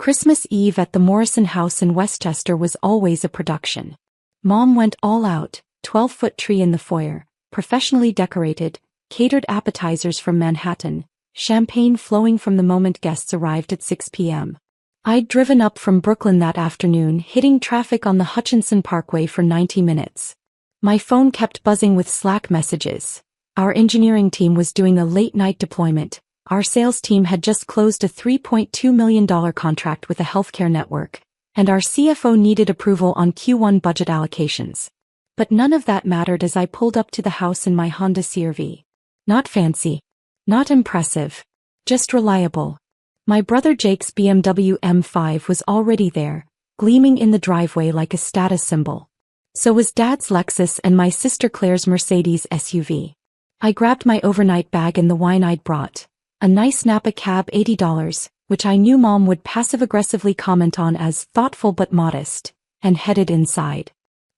Christmas Eve at the Morrison house in Westchester was always a production. Mom went all out, 12-foot tree in the foyer, professionally decorated, catered appetizers from Manhattan, champagne flowing from the moment guests arrived at 6 p.m. I'd driven up from Brooklyn that afternoon, hitting traffic on the Hutchinson Parkway for 90 minutes. My phone kept buzzing with Slack messages. Our engineering team was doing a late-night deployment. Our sales team had just closed a $3.2 million contract with a healthcare network, and our CFO needed approval on Q1 budget allocations. But none of that mattered as I pulled up to the house in my Honda CR-V. Not fancy. Not impressive. Just reliable. My brother Jake's BMW M5 was already there, gleaming in the driveway like a status symbol. So was Dad's Lexus and my sister Claire's Mercedes SUV. I grabbed my overnight bag and the wine I'd brought. A nice Napa Cab, $80, which I knew Mom would passive-aggressively comment on as thoughtful but modest, and headed inside.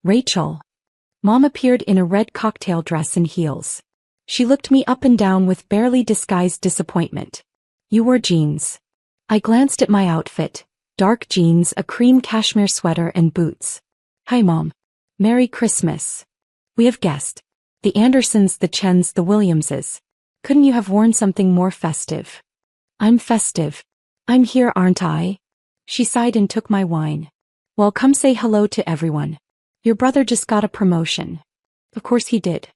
Rachel. Mom appeared in a red cocktail dress and heels. She looked me up and down with barely disguised disappointment. You wore jeans. I glanced at my outfit, dark jeans, a cream cashmere sweater and boots. Hi Mom. Merry Christmas. We have guests. The Andersons, the Chens, the Williamses. Couldn't you have worn something more festive? I'm festive. I'm here, aren't I? She sighed and took my wine. Well, come say hello to everyone. Your brother just got a promotion. Of course he did.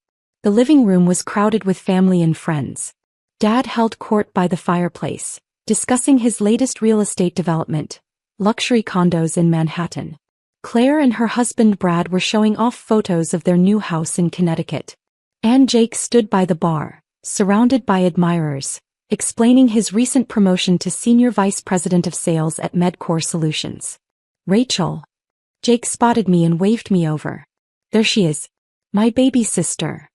The living room was crowded with family and friends. Dad held court by the fireplace, discussing his latest real estate development, luxury condos in Manhattan. Claire and her husband Brad were showing off photos of their new house in Connecticut. And Jake stood by the bar, surrounded by admirers, explaining his recent promotion to Senior Vice President of Sales at MedCore Solutions. Rachel. Jake spotted me and waved me over. There she is. My baby sister.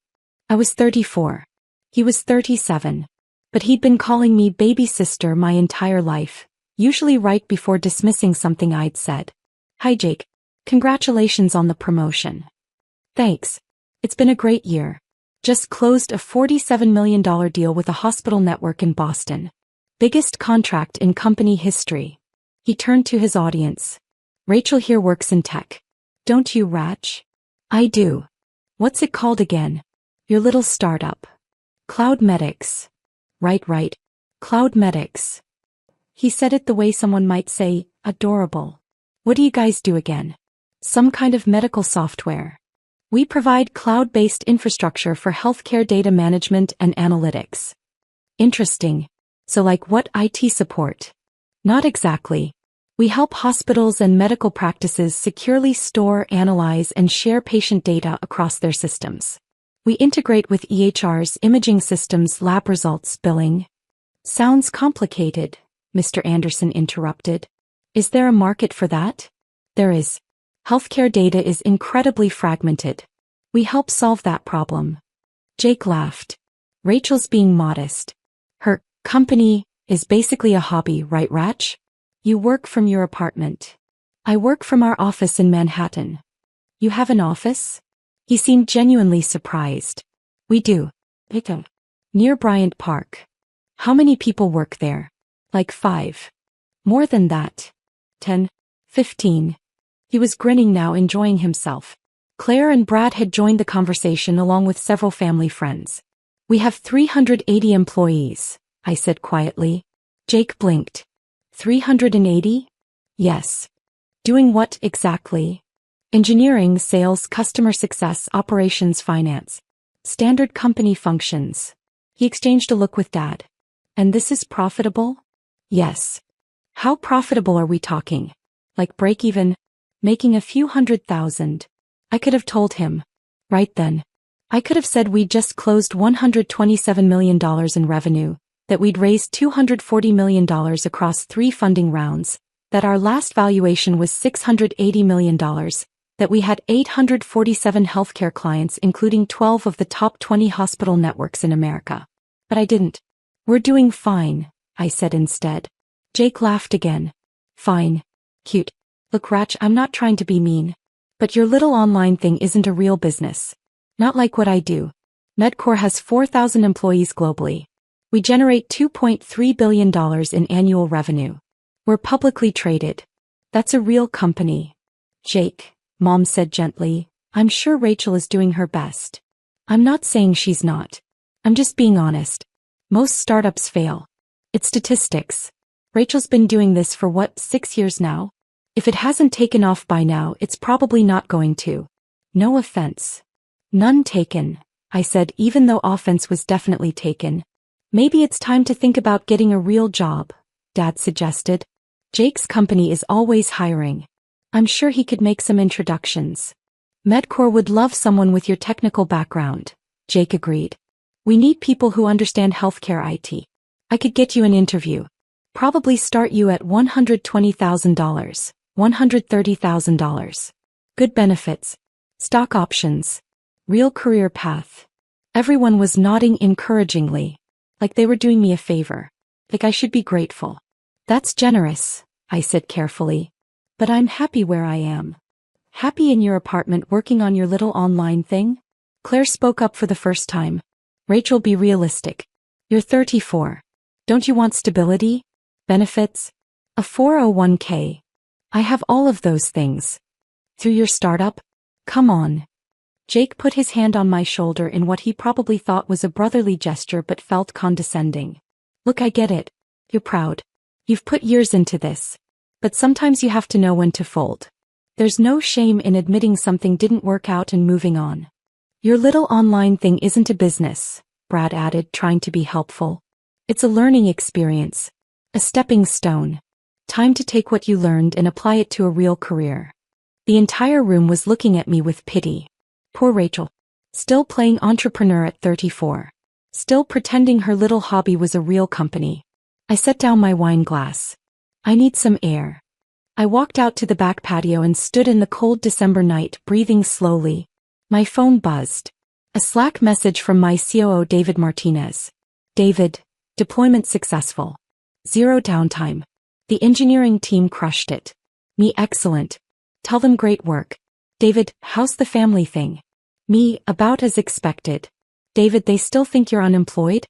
I was 34. He was 37. But he'd been calling me baby sister my entire life, usually right before dismissing something I'd said. Hi Jake. Congratulations on the promotion. Thanks. It's been a great year. Just closed a $47 million deal with a hospital network in Boston. Biggest contract in company history. He turned to his audience. Rachel here works in tech. Don't you, Rach? I do. What's it called again? Your little startup. Cloud Medics. Right. Cloud Medics. He said it the way someone might say, adorable. What do you guys do again? Some kind of medical software. We provide cloud-based infrastructure for healthcare data management and analytics. Interesting. So like what IT support? Not exactly. We help hospitals and medical practices securely store, analyze, and share patient data across their systems. We integrate with EHRs, imaging systems, lab results, billing. Sounds complicated, Mr. Anderson interrupted. Is there a market for that? There is. Healthcare data is incredibly fragmented. We help solve that problem. Jake laughed. Rachel's being modest. Her company is basically a hobby, right, Rach? You work from your apartment. I work from our office in Manhattan. You have an office? He seemed genuinely surprised. We do. Near Bryant Park. How many people work there? Like 5. More than that. 10. 15. He was grinning now, enjoying himself. Claire and Brad had joined the conversation along with several family friends. We have 380 employees, I said quietly. Jake blinked. 380? Yes. Doing what exactly? Engineering, sales, customer success, operations, finance. Standard company functions. He exchanged a look with Dad. And this is profitable? Yes. How profitable are we talking? Like break even? Making a few $100,000. I could have told him. Right then. I could have said we'd just closed $127 million in revenue, that we'd raised $240 million across 3 funding rounds, that our last valuation was $680 million, that we had 847 healthcare clients including 12 of the top 20 hospital networks in America. But I didn't. We're doing fine, I said instead. Jake laughed again. Fine. Cute. Look, Rach, I'm not trying to be mean. But your little online thing isn't a real business. Not like what I do. MedCore has 4,000 employees globally. We generate $2.3 billion in annual revenue. We're publicly traded. That's a real company. Jake, Mom said gently, I'm sure Rachel is doing her best. I'm not saying she's not. I'm just being honest. Most startups fail. It's statistics. Rachel's been doing this for 6 years now? If it hasn't taken off by now, it's probably not going to. No offense. None taken, I said, even though offense was definitely taken. Maybe it's time to think about getting a real job, Dad suggested. Jake's company is always hiring. I'm sure he could make some introductions. Medcore would love someone with your technical background, Jake agreed. We need people who understand healthcare IT. I could get you an interview. Probably start you at $120,000, $130,000. Good benefits. Stock options. Real career path. Everyone was nodding encouragingly. Like they were doing me a favor. Like I should be grateful. That's generous, I said carefully. But I'm happy where I am. Happy in your apartment working on your little online thing? Claire spoke up for the first time. Rachel, be realistic. You're 34. Don't you want stability? Benefits? A 401k? I have all of those things. Through your startup? Come on. Jake put his hand on my shoulder in what he probably thought was a brotherly gesture but felt condescending. Look, I get it. You're proud. You've put years into this. But sometimes you have to know when to fold. There's no shame in admitting something didn't work out and moving on. Your little online thing isn't a business, Brad added, trying to be helpful. It's a learning experience. A stepping stone. Time to take what you learned and apply it to a real career. The entire room was looking at me with pity. Poor Rachel. Still playing entrepreneur at 34. Still pretending her little hobby was a real company. I set down my wine glass. I need some air. I walked out to the back patio and stood in the cold December night, breathing slowly. My phone buzzed. A Slack message from my COO David Martinez. David, deployment successful. 0 downtime. The engineering team crushed it. Me, excellent. Tell them great work. David, how's the family thing? Me, about as expected. David, they still think you're unemployed?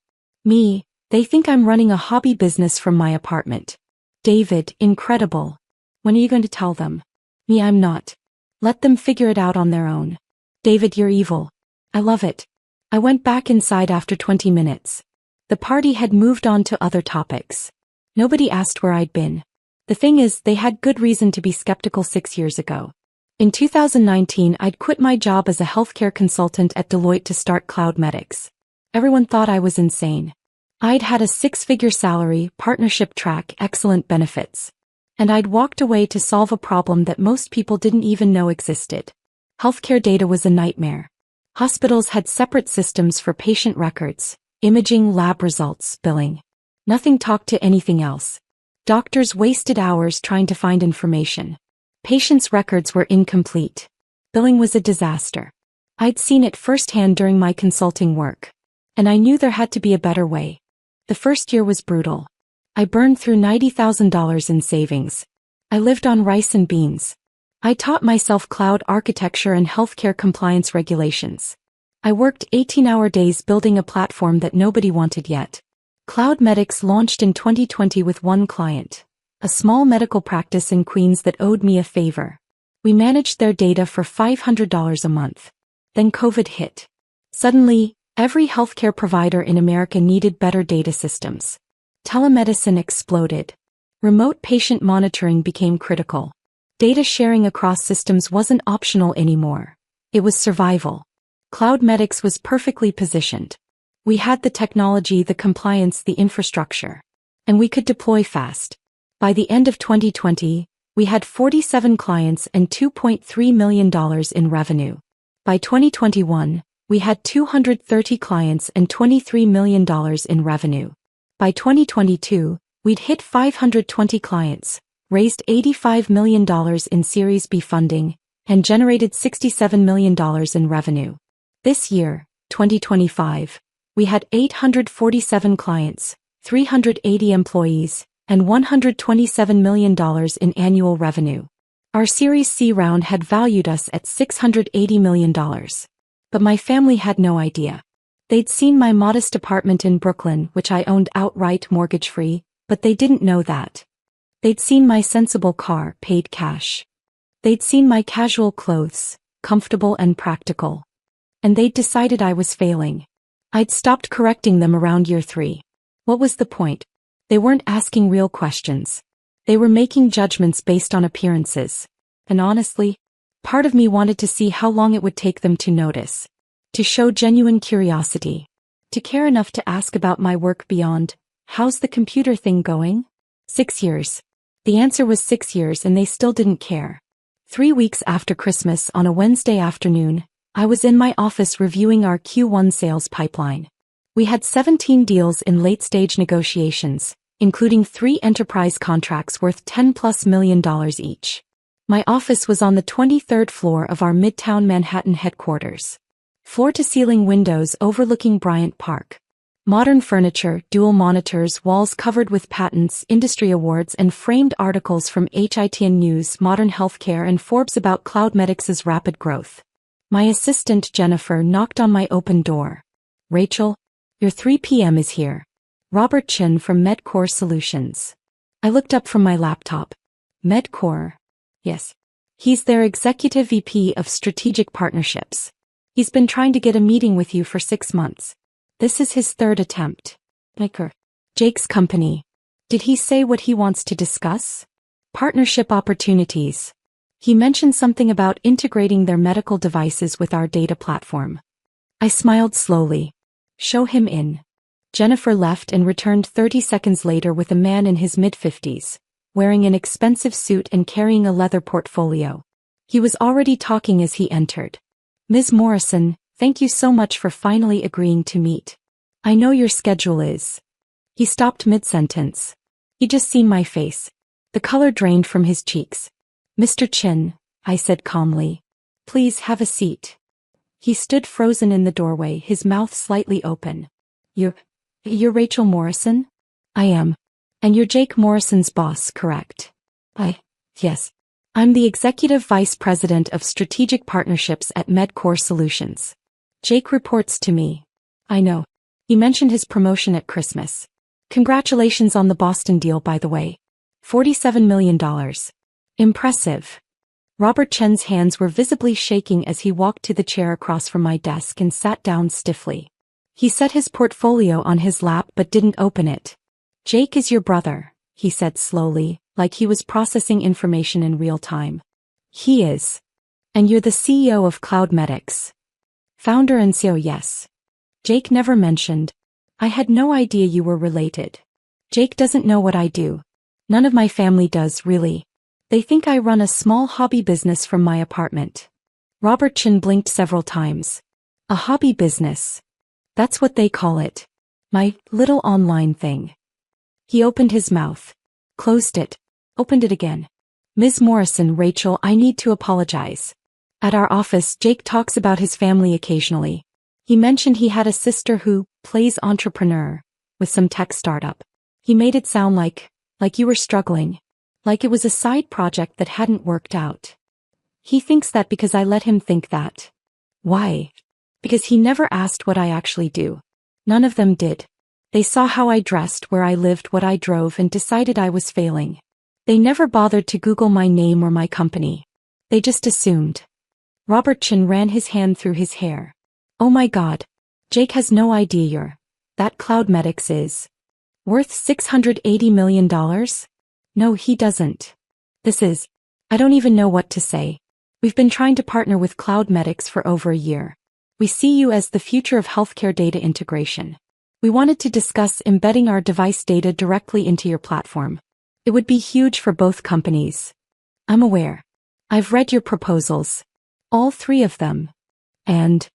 Me, they think I'm running a hobby business from my apartment. David, incredible. When are you going to tell them? Me, I'm not. Let them figure it out on their own. David, you're evil. I love it. I went back inside after 20 minutes. The party had moved on to other topics. Nobody asked where I'd been. The thing is, they had good reason to be skeptical 6 years ago. In 2019, I'd quit my job as a healthcare consultant at Deloitte to start CloudMedics. Everyone thought I was insane. I'd had a 6-figure salary, partnership track, excellent benefits. And I'd walked away to solve a problem that most people didn't even know existed. Healthcare data was a nightmare. Hospitals had separate systems for patient records, imaging, lab results, billing. Nothing talked to anything else. Doctors wasted hours trying to find information. Patients' records were incomplete. Billing was a disaster. I'd seen it firsthand during my consulting work. And I knew there had to be a better way. The first year was brutal. I burned through $90,000 in savings. I lived on rice and beans. I taught myself cloud architecture and healthcare compliance regulations. I worked 18-hour days building a platform that nobody wanted yet. CloudMedics launched in 2020 with one client, a small medical practice in Queens that owed me a favor. We managed their data for $500 a month. Then COVID hit. Suddenly, every healthcare provider in America needed better data systems. Telemedicine exploded. Remote patient monitoring became critical. Data sharing across systems wasn't optional anymore. It was survival. CloudMedics was perfectly positioned. We had the technology, the compliance, the infrastructure. And we could deploy fast. By the end of 2020, we had 47 clients and $2.3 million in revenue. By 2021, we had 230 clients and $23 million in revenue. By 2022, we'd hit 520 clients, raised $85 million in Series B funding, and generated $67 million in revenue. This year, 2025, we had 847 clients, 380 employees, and $127 million in annual revenue. Our Series C round had valued us at $680 million. But my family had no idea. They'd seen my modest apartment in Brooklyn, which I owned outright mortgage-free, but they didn't know that. They'd seen my sensible car, paid cash. They'd seen my casual clothes, comfortable and practical. And they'd decided I was failing. I'd stopped correcting them around year 3. What was the point? They weren't asking real questions. They were making judgments based on appearances. And honestly, part of me wanted to see how long it would take them to notice. To show genuine curiosity. To care enough to ask about my work beyond, how's the computer thing going? 6 years. The answer was 6 years and they still didn't care. 3 weeks after Christmas on a Wednesday afternoon, I was in my office reviewing our Q1 sales pipeline. We had 17 deals in late-stage negotiations, including 3 enterprise contracts worth $10+ million each. My office was on the 23rd floor of our Midtown Manhattan headquarters. Floor-to-ceiling windows overlooking Bryant Park. Modern furniture, dual monitors, walls covered with patents, industry awards and framed articles from HITN News, Modern Healthcare and Forbes about Cloudmedix's rapid growth. My assistant Jennifer knocked on my open door. Rachel, your 3 p.m. is here. Robert Chin from MedCore Solutions. I looked up from my laptop. MedCore? Yes. He's their executive VP of strategic partnerships. He's been trying to get a meeting with you for 6 months. This is his 3rd attempt. Jake's company. Did he say what he wants to discuss? Partnership opportunities. He mentioned something about integrating their medical devices with our data platform. I smiled slowly. Show him in. Jennifer left and returned 30 seconds later with a man in his mid-50s, wearing an expensive suit and carrying a leather portfolio. He was already talking as he entered. Ms. Morrison, thank you so much for finally agreeing to meet. I know your schedule is. He stopped mid-sentence. He'd just seen my face. The color drained from his cheeks. Mr. Chin, I said calmly. Please have a seat. He stood frozen in the doorway, his mouth slightly open. You're Rachel Morrison? I am. And you're Jake Morrison's boss, correct? Yes. I'm the Executive Vice President of Strategic Partnerships at MedCore Solutions. Jake reports to me. I know. He mentioned his promotion at Christmas. Congratulations on the Boston deal, by the way. $47 million. Impressive. Robert Chen's hands were visibly shaking as he walked to the chair across from my desk and sat down stiffly. He set his portfolio on his lap but didn't open it. Jake is your brother, he said slowly, like he was processing information in real time. He is. And you're the CEO of Cloudmedix. Founder and CEO, yes. Jake never mentioned. I had no idea you were related. Jake doesn't know what I do. None of my family does, really. They think I run a small hobby business from my apartment. Robert Chin blinked several times. A hobby business. That's what they call it. My little online thing. He opened his mouth. Closed it. Opened it again. Ms. Morrison, Rachel, I need to apologize. At our office, Jake talks about his family occasionally. He mentioned he had a sister who plays entrepreneur with some tech startup. He made it sound like you were struggling. Like it was a side project that hadn't worked out. He thinks that because I let him think that. Why? Because he never asked what I actually do. None of them did. They saw how I dressed, where I lived, what I drove, and decided I was failing. They never bothered to Google my name or my company. They just assumed. Robert Chin ran his hand through his hair. Oh my God. Jake has no idea that Cloudmedix is worth $680 million? No, he doesn't. I don't even know what to say. We've been trying to partner with Cloudmedix for over a year. We see you as the future of healthcare data integration. We wanted to discuss embedding our device data directly into your platform. It would be huge for both companies. I'm aware. I've read your proposals. All 3 of them. And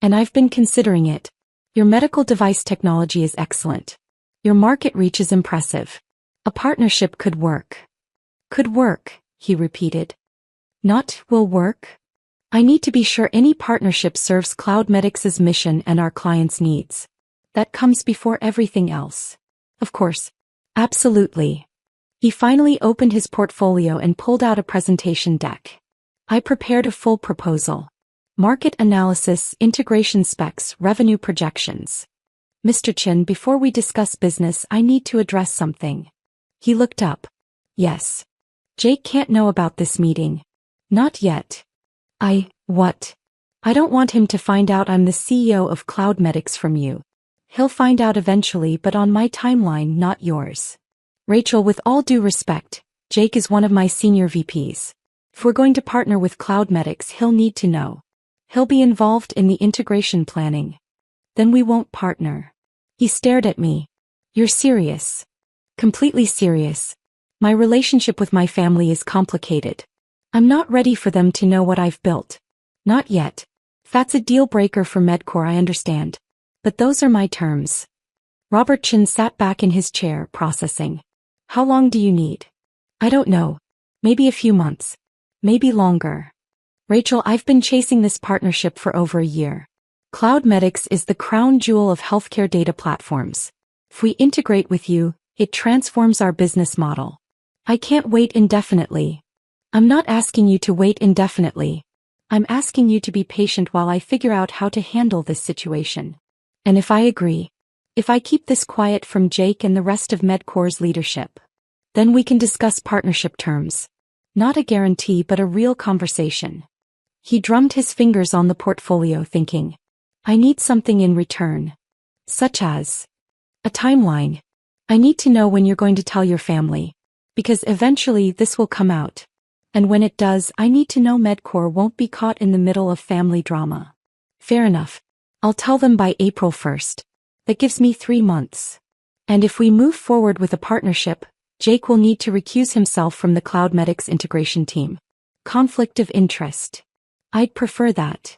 I've been considering it. Your medical device technology is excellent. Your market reach is impressive. A partnership could work. Could work, he repeated. Not will work? I need to be sure any partnership serves Cloudmedix's mission and our clients' needs. That comes before everything else. Of course. Absolutely. He finally opened his portfolio and pulled out a presentation deck. I prepared a full proposal. Market analysis, integration specs, revenue projections. Mr. Chin, before we discuss business, I need to address something. He looked up. Yes. Jake can't know about this meeting. Not yet. What? I don't want him to find out I'm the CEO of Cloudmedics from you. He'll find out eventually, but on my timeline, not yours. Rachel, with all due respect, Jake is one of my senior VPs. If we're going to partner with Cloudmedics, he'll need to know. He'll be involved in the integration planning. Then we won't partner. He stared at me. You're serious? Completely serious. My relationship with my family is complicated. I'm not ready for them to know what I've built. Not yet. That's a deal breaker for Medcore, I understand. But those are my terms. Robert Chin sat back in his chair, processing. How long do you need? I don't know. Maybe a few months. Maybe longer. Rachel, I've been chasing this partnership for over a year. Cloudmedics is the crown jewel of healthcare data platforms. If we integrate with you, it transforms our business model. I can't wait indefinitely. I'm not asking you to wait indefinitely. I'm asking you to be patient while I figure out how to handle this situation. And if I agree, if I keep this quiet from Jake and the rest of Medcore's leadership, then we can discuss partnership terms. Not a guarantee, but a real conversation. He drummed his fingers on the portfolio, thinking, I need something in return. Such as a timeline. I need to know when you're going to tell your family, because eventually this will come out. And when it does, I need to know Medcore won't be caught in the middle of family drama. Fair enough. I'll tell them by April 1st. That gives me 3 months. And if we move forward with a partnership, Jake will need to recuse himself from the Cloudmedics integration team. Conflict of interest. I'd prefer that.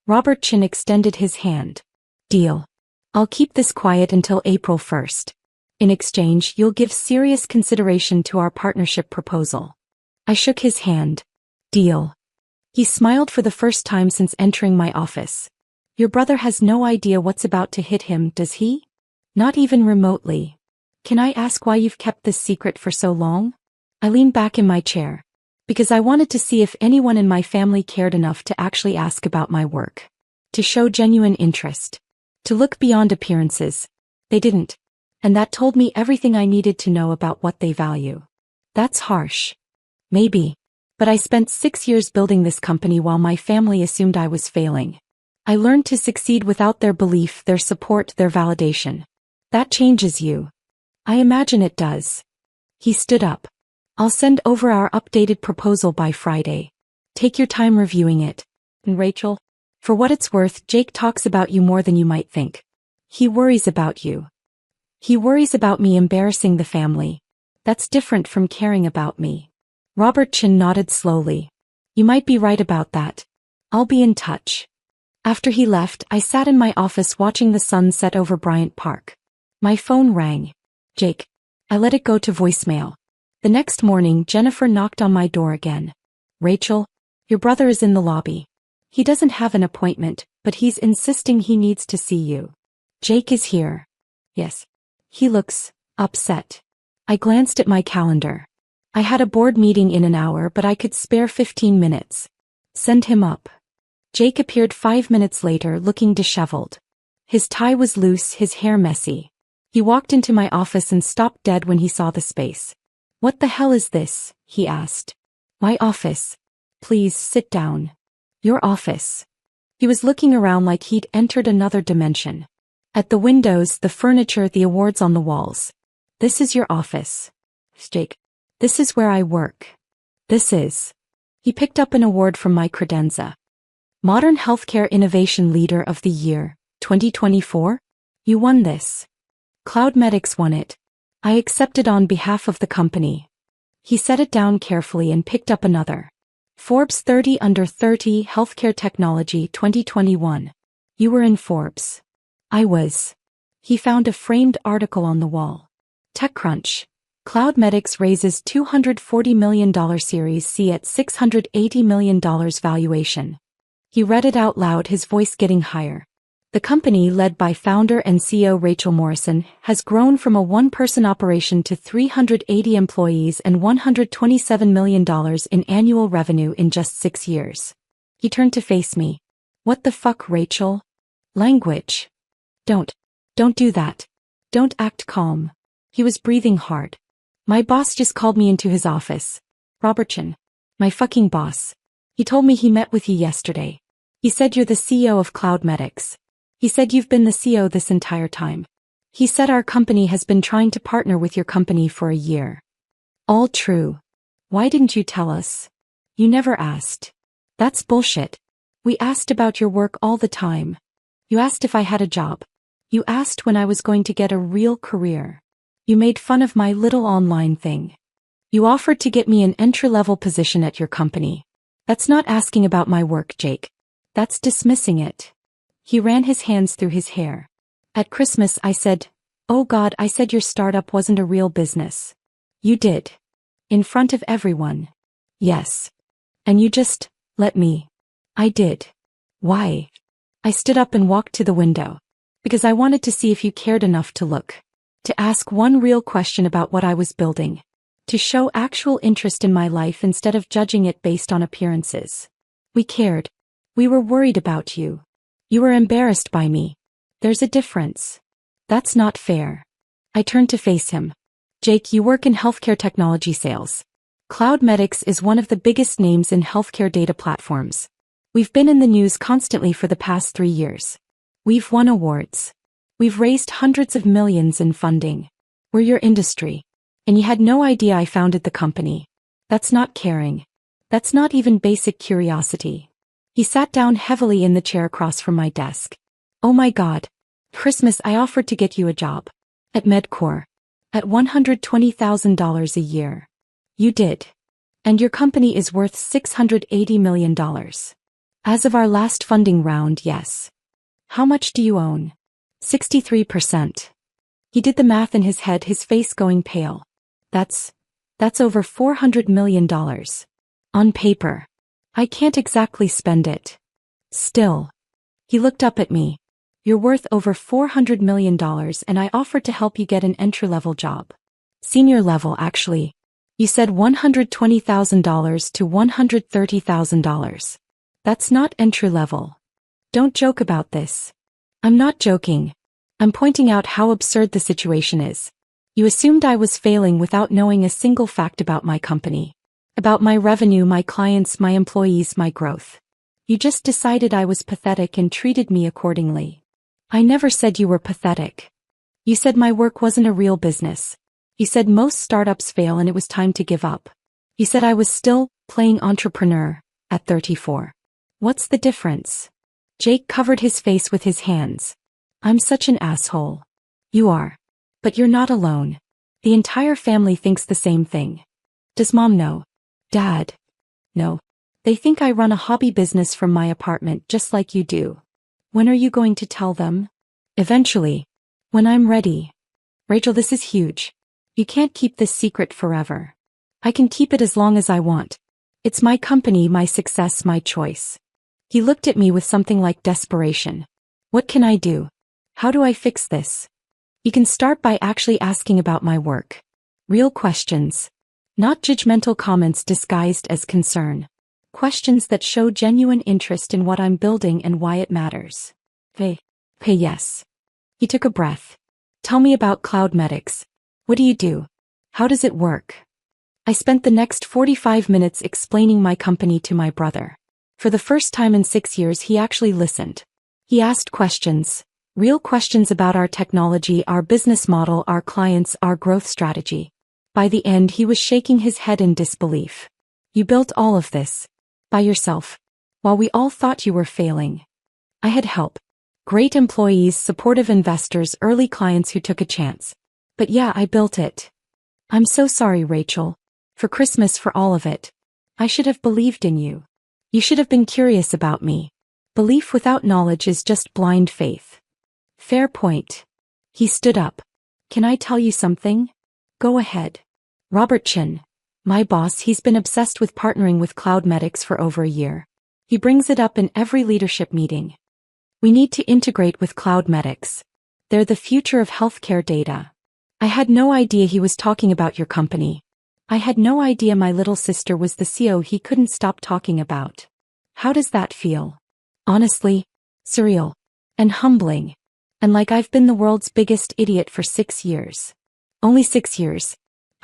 Robert Chin extended his hand. Deal. I'll keep this quiet until April 1st. In exchange, you'll give serious consideration to our partnership proposal. I shook his hand. Deal. He smiled for the first time since entering my office. Your brother has no idea what's about to hit him, does he? Not even remotely. Can I ask why you've kept this secret for so long? I leaned back in my chair. Because I wanted to see if anyone in my family cared enough to actually ask about my work. To show genuine interest. To look beyond appearances. They didn't. And that told me everything I needed to know about what they value. That's harsh. Maybe. But I spent 6 years building this company while my family assumed I was failing. I learned to succeed without their belief, their support, their validation. That changes you. I imagine it does. He stood up. I'll send over our updated proposal by Friday. Take your time reviewing it. And Rachel, for what it's worth, Jake talks about you more than you might think. He worries about you. He worries about me embarrassing the family. That's different from caring about me. Robert Chin nodded slowly. You might be right about that. I'll be in touch. After he left, I sat in my office watching the sun set over Bryant Park. My phone rang. Jake. I let it go to voicemail. The next morning, Jennifer knocked on my door again. Rachel, your brother is in the lobby. He doesn't have an appointment, but he's insisting he needs to see you. Jake is here. Yes. He looks upset. I glanced at my calendar. I had a board meeting in an hour, but I could spare 15 minutes. Send him up. Jake appeared 5 minutes later, looking disheveled. His tie was loose, his hair messy. He walked into my office and stopped dead when he saw the space. What the hell is this? He asked. My office. Please sit down. Your office. He was looking around like he'd entered another dimension. At the windows, the furniture, the awards on the walls. This is your office. Jake. This is where I work. This is. He picked up an award from my credenza. Modern Healthcare Innovation Leader of the Year, 2024? You won this. Cloudmedics won it. I accepted on behalf of the company. He set it down carefully and picked up another. Forbes 30 Under 30 Healthcare Technology 2021. You were in Forbes. I was. He found a framed article on the wall. TechCrunch. Cloudmedics raises $240 million Series C at $680 million valuation. He read it out loud, his voice getting higher. The company, led by founder and CEO Rachel Morrison, has grown from a one-person operation to 380 employees and $127 million in annual revenue in just 6 years. He turned to face me. What the fuck, Rachel? Language. Don't do that. Don't act calm. He was breathing hard. My boss just called me into his office. Robertson. My fucking boss. He told me he met with you yesterday. He said you're the CEO of Cloudmedics. He said you've been the CEO this entire time. He said our company has been trying to partner with your company for a year. All true. Why didn't you tell us? You never asked. That's bullshit. We asked about your work all the time. You asked if I had a job. You asked when I was going to get a real career. You made fun of my little online thing. You offered to get me an entry-level position at your company. That's not asking about my work, Jake. That's dismissing it. He ran his hands through his hair. At Christmas I said, oh God, I said your startup wasn't a real business. You did. In front of everyone. Yes. And you just let me. I did. Why? I stood up and walked to the window. Because I wanted to see if you cared enough to look. To ask one real question about what I was building. To show actual interest in my life instead of judging it based on appearances. We cared. We were worried about you. You were embarrassed by me. There's a difference. That's not fair. I turned to face him. Jake, you work in healthcare technology sales. Cloudmedics is one of the biggest names in healthcare data platforms. We've been in the news constantly for the past 3 years. We've won awards. We've raised hundreds of millions in funding. We're your industry. And you had no idea I founded the company. That's not caring. That's not even basic curiosity. He sat down heavily in the chair across from my desk. Oh my God. Christmas I offered to get you a job. At MedCore. At $120,000 a year. You did. And your company is worth $680 million. As of our last funding round, yes. How much do you own? 63%. He did the math in his head, his face going pale. That's over $400 million. On paper. I can't exactly spend it. Still. He looked up at me. You're worth over $400 million and I offered to help you get an entry-level job. Senior level, actually. You said $120,000 to $130,000. That's not entry-level. Don't joke about this. I'm not joking. I'm pointing out how absurd the situation is. You assumed I was failing without knowing a single fact about my company. About my revenue, my clients, my employees, my growth. You just decided I was pathetic and treated me accordingly. I never said you were pathetic. You said my work wasn't a real business. You said most startups fail and it was time to give up. You said I was still playing entrepreneur at 34. What's the difference? Jake covered his face with his hands. I'm such an asshole. You are. But you're not alone. The entire family thinks the same thing. Does Mom know? Dad? No. They think I run a hobby business from my apartment just like you do. When are you going to tell them? Eventually. When I'm ready. Rachel, this is huge. You can't keep this secret forever. I can keep it as long as I want. It's my company, my success, my choice. He looked at me with something like desperation. What can I do? How do I fix this? You can start by actually asking about my work. Real questions. Not judgmental comments disguised as concern. Questions that show genuine interest in what I'm building and why it matters. Hey, yes. He took a breath. Tell me about Cloudmedics. What do you do? How does it work? I spent the next 45 minutes explaining my company to my brother. For the first time in 6 years, he actually listened. He asked questions. Real questions about our technology, our business model, our clients, our growth strategy. By the end, he was shaking his head in disbelief. You built all of this. By yourself. While we all thought you were failing. I had help. Great employees, supportive investors, early clients who took a chance. But yeah, I built it. I'm so sorry, Rachel. For Christmas, for all of it. I should have believed in you. You should have been curious about me. Belief without knowledge is just blind faith. Fair point. He stood up. Can I tell you something? Go ahead. Robert Chin, my boss, he's been obsessed with partnering with Cloudmedics for over a year. He brings it up in every leadership meeting. We need to integrate with Cloudmedics. They're the future of healthcare data. I had no idea he was talking about your company. I had no idea my little sister was the CEO he couldn't stop talking about. How does that feel? Honestly, surreal. And humbling. And like I've been the world's biggest idiot for 6 years. Only 6 years.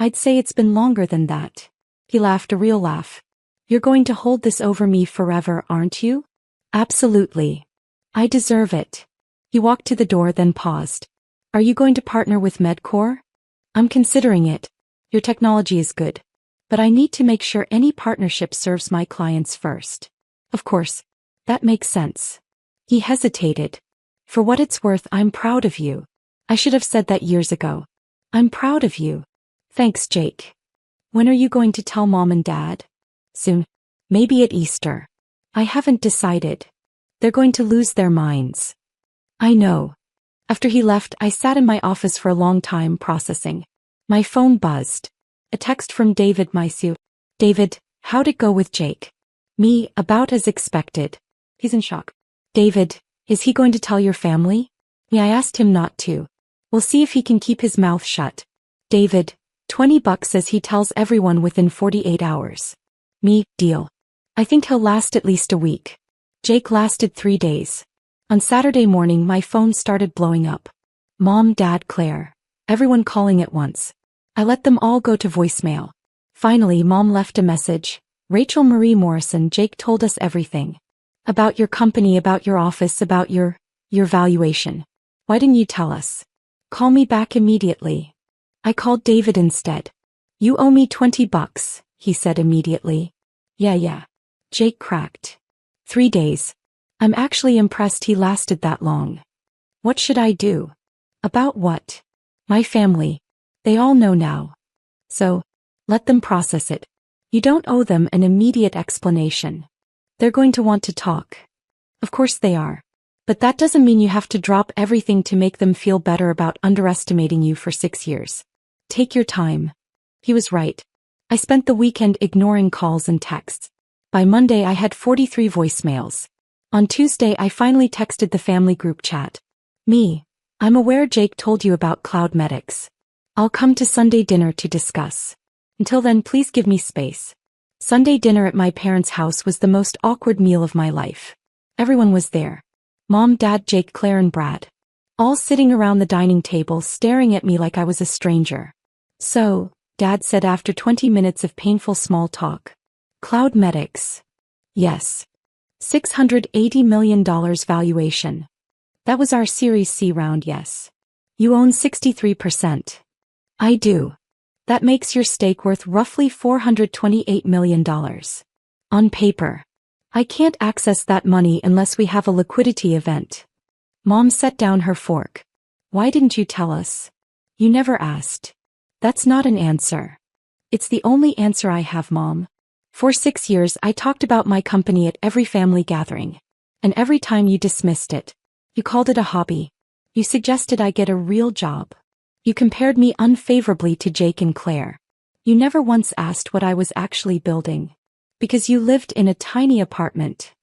I'd say it's been longer than that. He laughed a real laugh. You're going to hold this over me forever, aren't you? Absolutely. I deserve it. He walked to the door then paused. Are you going to partner with Medcore? I'm considering it. Your technology is good. But I need to make sure any partnership serves my clients first. Of course. That makes sense. He hesitated. For what it's worth, I'm proud of you. I should have said that years ago. I'm proud of you. Thanks, Jake. When are you going to tell Mom and Dad? Soon. Maybe at Easter. I haven't decided. They're going to lose their minds. I know. After he left, I sat in my office for a long time processing. My phone buzzed. A text from David, my SU. David, how'd it go with Jake? Me, about as expected. He's in shock. David, is he going to tell your family? Me, I asked him not to. We'll see if he can keep his mouth shut. David, $20 says he tells everyone within 48 hours. Me, deal. I think he'll last at least a week. Jake lasted 3 days. On Saturday morning my phone started blowing up. Mom, Dad, Claire. Everyone calling at once. I let them all go to voicemail. Finally Mom left a message. Rachel Marie Morrison, Jake told us everything. About your company, about your office, about your valuation. Why didn't you tell us? Call me back immediately. I called David instead. You owe me $20, he said immediately. Yeah. Jake cracked. 3 days. I'm actually impressed he lasted that long. What should I do? About what? My family. They all know now. So, let them process it. You don't owe them an immediate explanation. They're going to want to talk. Of course they are. But that doesn't mean you have to drop everything to make them feel better about underestimating you for 6 years. Take your time. He was right. I spent the weekend ignoring calls and texts. By Monday I had 43 voicemails. On Tuesday I finally texted the family group chat. Me, I'm aware Jake told you about Cloud Medics. I'll come to Sunday dinner to discuss. Until then, please give me space. Sunday dinner at my parents' house was the most awkward meal of my life. Everyone was there. Mom, Dad, Jake, Claire, and Brad. All sitting around the dining table staring at me like I was a stranger. So, Dad said after 20 minutes of painful small talk. Cloud Medics. Yes. $680 million valuation. That was our Series C round, yes. You own 63%. I do. That makes your stake worth roughly $428 million. On paper. I can't access that money unless we have a liquidity event. Mom set down her fork. Why didn't you tell us? You never asked. That's not an answer. It's the only answer I have, Mom. For 6 years I talked about my company at every family gathering. And every time you dismissed it. You called it a hobby. You suggested I get a real job. You compared me unfavorably to Jake and Claire. You never once asked what I was actually building. Because you lived in a tiny apartment.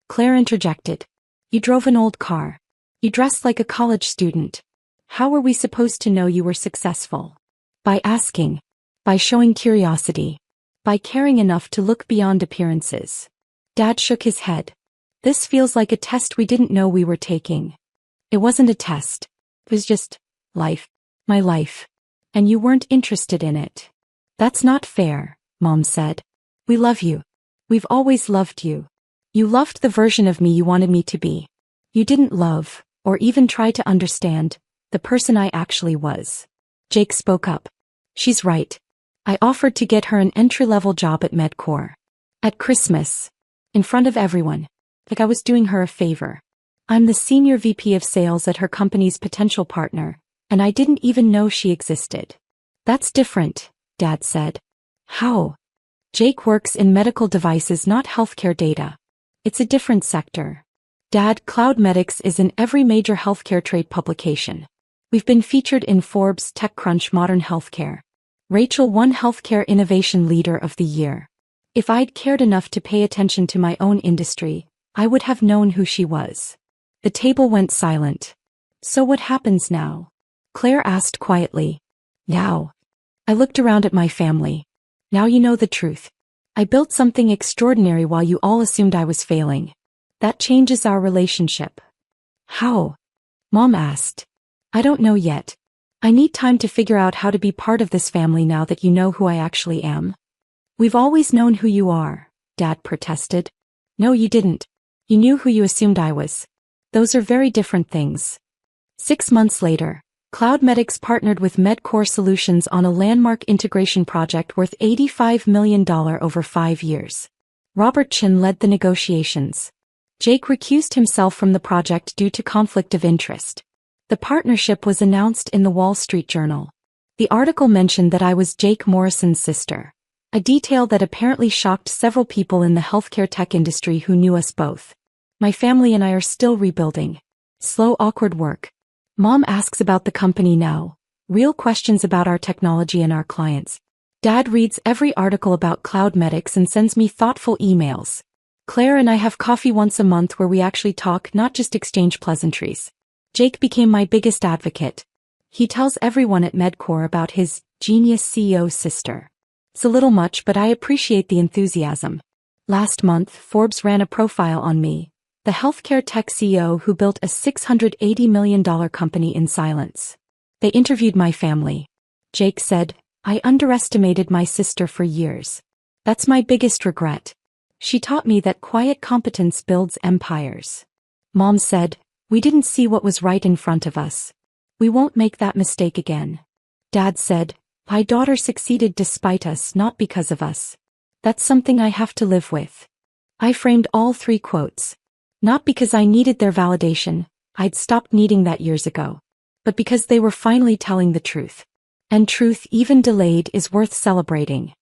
Claire interjected. You drove an old car. You dressed like a college student. How were we supposed to know you were successful? By asking. By showing curiosity. By caring enough to look beyond appearances. Dad shook his head. This feels like a test we didn't know we were taking. It wasn't a test. It was just life. My life. And you weren't interested in it. That's not fair, Mom said. We love you. We've always loved you. You loved the version of me you wanted me to be. You didn't love, or even try to understand, the person I actually was. Jake spoke up. She's right. I offered to get her an entry-level job at Medcore. At Christmas. In front of everyone. Like I was doing her a favor. I'm the senior VP of sales at her company's potential partner, and I didn't even know she existed. That's different, Dad said. How? Jake works in medical devices, not healthcare data. It's a different sector. Dad, Cloud Medics is in every major healthcare trade publication. We've been featured in Forbes, TechCrunch, Modern Healthcare. Rachel won Healthcare Innovation Leader of the Year. If I'd cared enough to pay attention to my own industry, I would have known who she was. The table went silent. So what happens now? Claire asked quietly. Now. I looked around at my family. Now you know the truth. I built something extraordinary while you all assumed I was failing. That changes our relationship. How? Mom asked. I don't know yet. I need time to figure out how to be part of this family now that you know who I actually am. We've always known who you are, Dad protested. No, you didn't. You knew who you assumed I was. Those are very different things. 6 months later, CloudMedix partnered with MedCore Solutions on a landmark integration project worth $85 million over 5 years. Robert Chin led the negotiations. Jake recused himself from the project due to conflict of interest. The partnership was announced in the Wall Street Journal. The article mentioned that I was Jake Morrison's sister, a detail that apparently shocked several people in the healthcare tech industry who knew us both. My family and I are still rebuilding. Slow, awkward work. Mom asks about the company now. Real questions about our technology and our clients. Dad reads every article about CloudMedix and sends me thoughtful emails. Claire and I have coffee once a month where we actually talk, not just exchange pleasantries. Jake became my biggest advocate. He tells everyone at MedCore about his genius CEO sister. It's a little much, but I appreciate the enthusiasm. Last month, Forbes ran a profile on me, the healthcare tech CEO who built a $680 million company in silence. They interviewed my family. Jake said, I underestimated my sister for years. That's my biggest regret. She taught me that quiet competence builds empires. Mom said, we didn't see what was right in front of us. We won't make that mistake again. Dad said, my daughter succeeded despite us, not because of us. That's something I have to live with. I framed all 3 quotes. Not because I needed their validation, I'd stopped needing that years ago. But because they were finally telling the truth. And truth, even delayed, is worth celebrating.